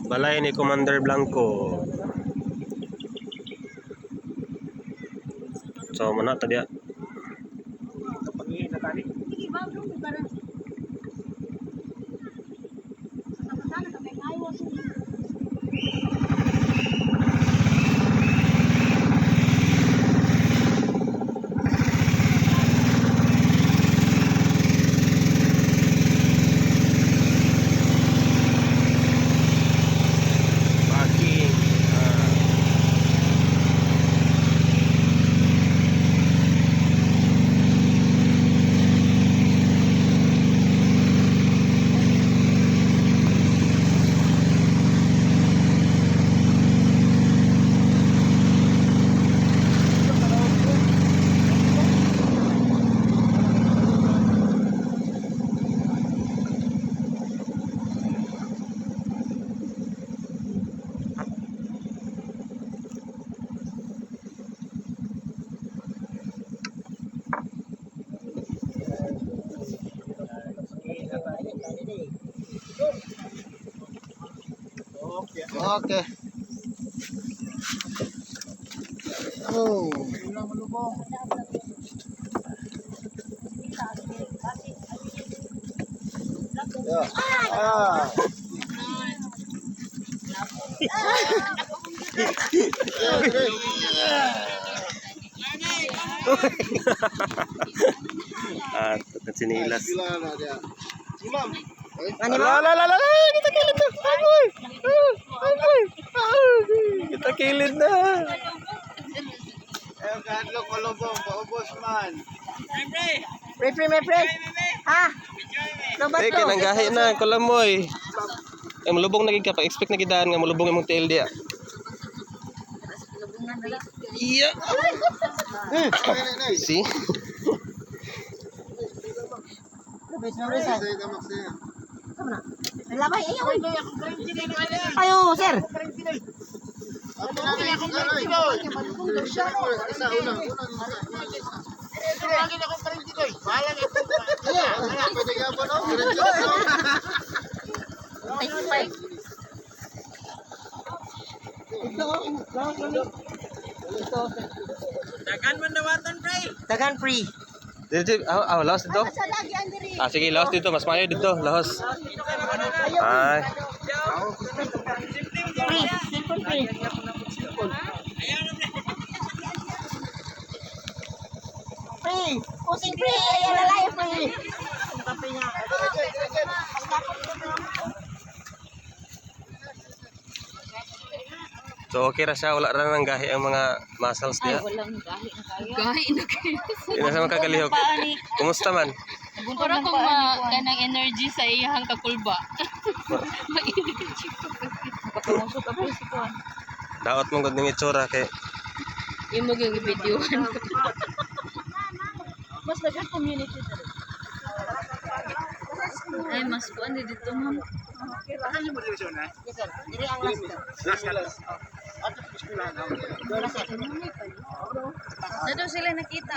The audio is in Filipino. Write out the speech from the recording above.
Balay ni Commander Blanco. So mana tadi ya? Okay. Oh. Yeah. Ah. Ah, sinilas. Kita kilid na. Agoy. Agoy. Kita kilid na. Eh, kadlo kolobong, paubos man. Pre. Ah. Eh, kinanggahi na, kulamoy. Eh, mulubong na gid ka, pa-expect na gidaan nga mulubong imong tail dia. Iya. See? Ayo, sir. Dagan man dawatan, pre. Dagan free. Dito, lahos dito. Ah, sige, lahos dito. Mas mayo dito, lahos. Ay. Free. Simple free. Free. Pusing free. Ayan na lang free. So okay ra siya, wala ra nang gahi ang mga muscles niya. Walang gahi na kaya. Gahi na kaya. Hindi na siya makakalihok. Kumusta man? Pura kong ganang energy sa iyang kakulba. Mainit ang chiko. Pagkamusot ako si Kuan. Daot mong gud ning itsura kay Yung maging videohan ko. Mas nagka-community dito. Ay, mas kuan dito mo. Diri ang last. Na daw sila nakita.